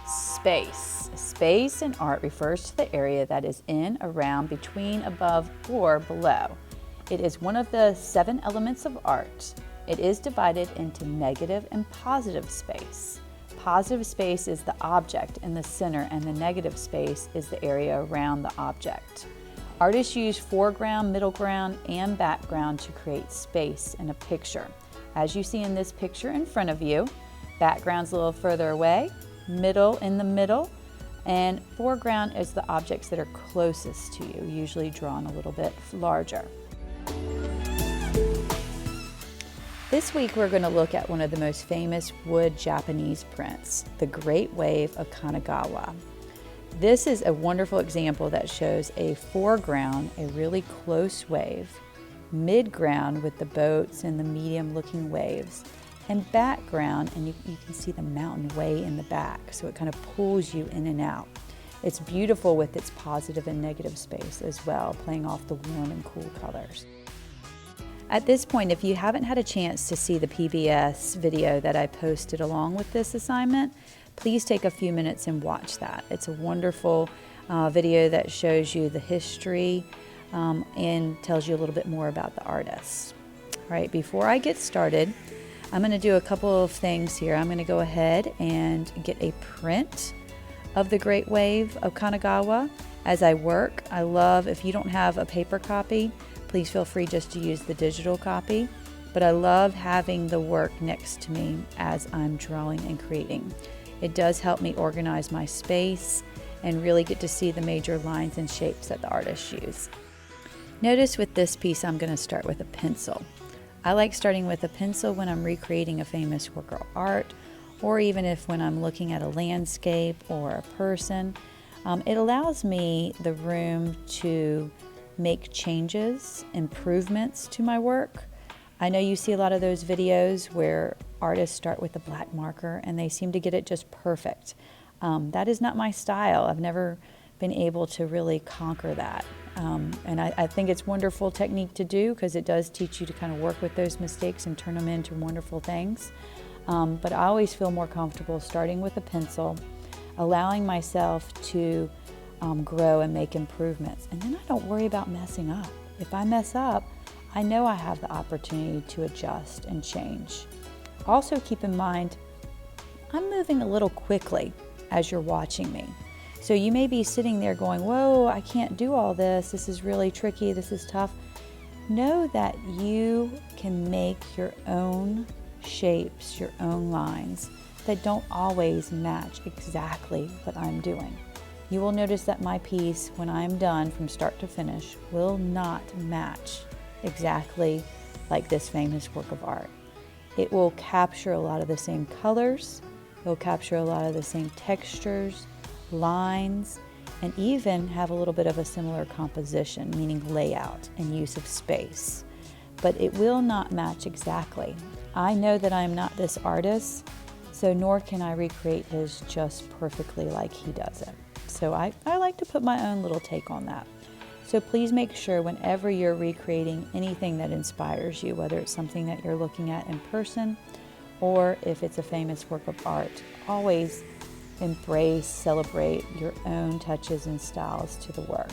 Space. Space in art refers to the area that is in, around, between, above, or below. It is one of the 7 elements of art. It is divided into negative and positive space. Positive space is the object in the center, and the negative space is the area around the object. Artists use foreground, middle ground, and background to create space in a picture. As you see in this picture in front of you, background's a little further away, middle in the middle, and foreground is the objects that are closest to you, usually drawn a little bit larger. This week we're going to look at one of the most famous wood Japanese prints, the Great Wave of Kanagawa. This is a wonderful example that shows a foreground, a really close wave, midground with the boats and the medium looking waves, and background, and you can see the mountain way in the back, so it kind of pulls you in and out. It's beautiful with its positive and negative space as well, playing off the warm and cool colors. At this point, if you haven't had a chance to see the PBS video that I posted along with this assignment, please take a few minutes and watch that. It's a wonderful video that shows you the history and tells you a little bit more about the artists. All right, before I get started, I'm going to do a couple of things here. I'm going to go ahead and get a print of the Great Wave of Kanagawa as I work. I love, if you don't have a paper copy, please feel free just to use the digital copy. But I love having the work next to me as I'm drawing and creating. It does help me organize my space and really get to see the major lines and shapes that the artists use. Notice with this piece, I'm going to start with a pencil. I like starting with a pencil when I'm recreating a famous work of art, or even when I'm looking at a landscape or a person. It allows me the room to make changes, improvements to my work. I know you see a lot of those videos where artists start with a black marker and they seem to get it just perfect. That is not my style. I've never been able to really conquer that. And I think it's a wonderful technique to do because it does teach you to kind of work with those mistakes and turn them into wonderful things. But I always feel more comfortable starting with a pencil, allowing myself to grow and make improvements. And then I don't worry about messing up. If I mess up, I know I have the opportunity to adjust and change. Also keep in mind, I'm moving a little quickly as you're watching me. So you may be sitting there going, whoa, I can't do all this. This is really tricky. This is tough. Know that you can make your own shapes, your own lines that don't always match exactly what I'm doing. You will notice that my piece, when I'm done from start to finish, will not match exactly like this famous work of art. It will capture a lot of the same colors, it will capture a lot of the same textures, lines, and even have a little bit of a similar composition, meaning layout and use of space. But it will not match exactly. I know that I am not this artist, so nor can I recreate his just perfectly like he does it. So I like to put my own little take on that. So please make sure whenever you're recreating anything that inspires you, whether it's something that you're looking at in person or if it's a famous work of art, always embrace, celebrate your own touches and styles to the work.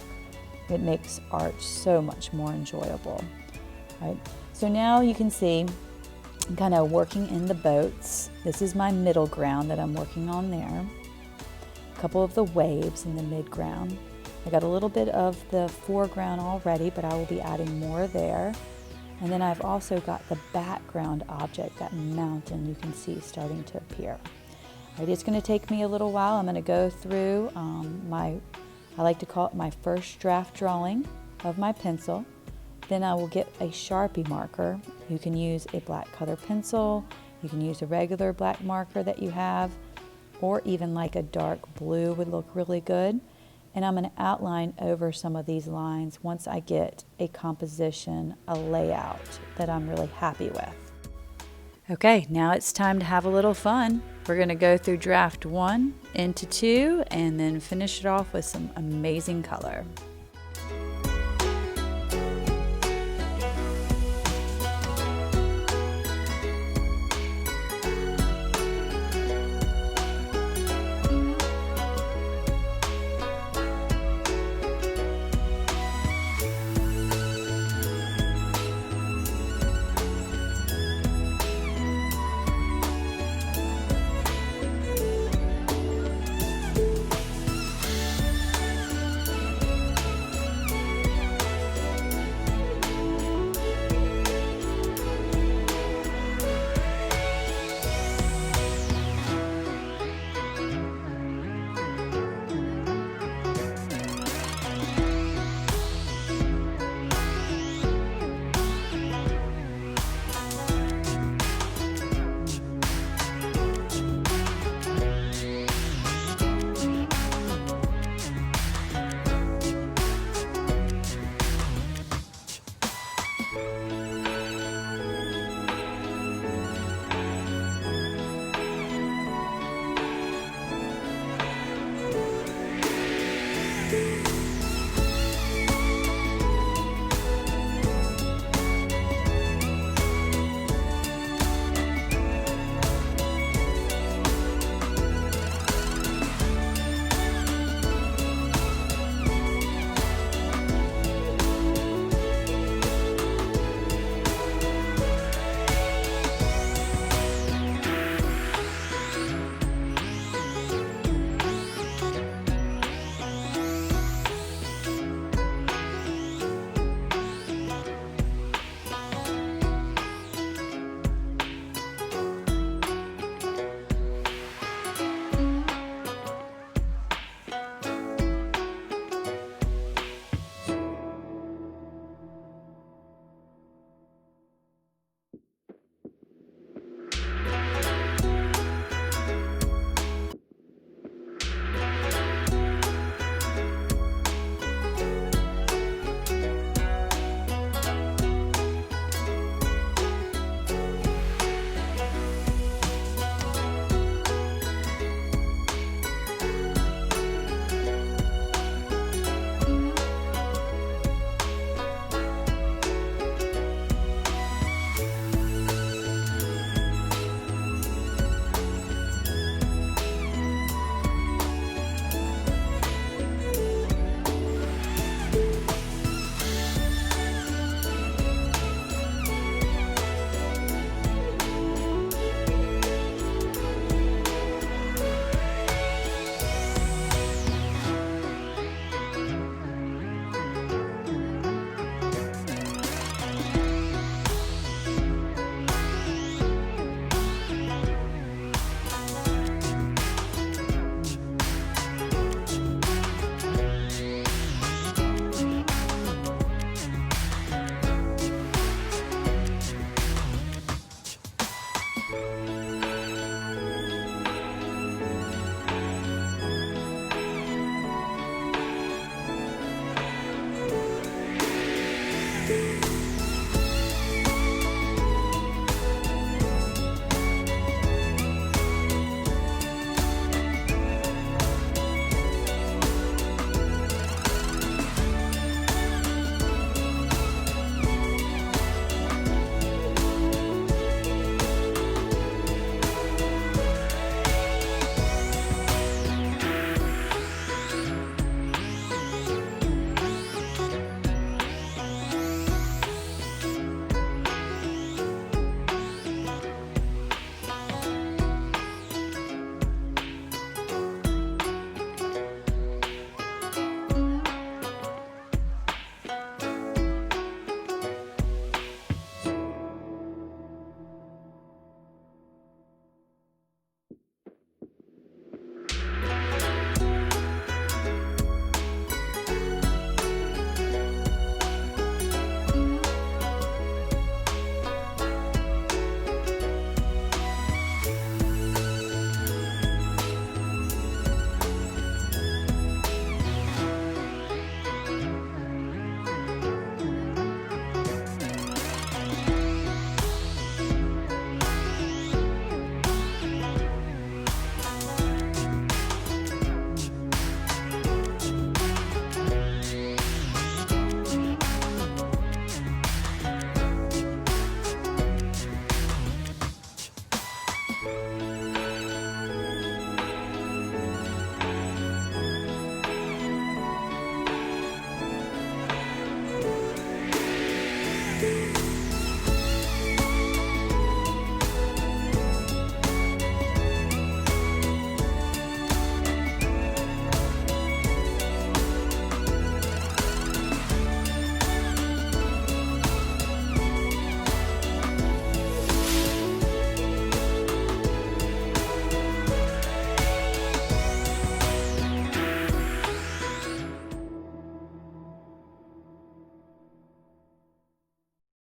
It makes art so much more enjoyable. Right? So now you can see I'm kind of working in the boats. This is my middle ground that I'm working on there. A couple of the waves in the midground. I got a little bit of the foreground already, but I will be adding more there. And then I've also got the background object, that mountain you can see starting to appear. All right, it's going to take me a little while. I'm going to go through I like to call it my first draft drawing of my pencil. Then I will get a Sharpie marker. You can use a black color pencil. You can use a regular black marker that you have, or even like a dark blue would look really good. And I'm going to outline over some of these lines once I get a composition, a layout that I'm really happy with. Okay, now it's time to have a little fun. We're going to go through draft 1 into 2 and then finish it off with some amazing color.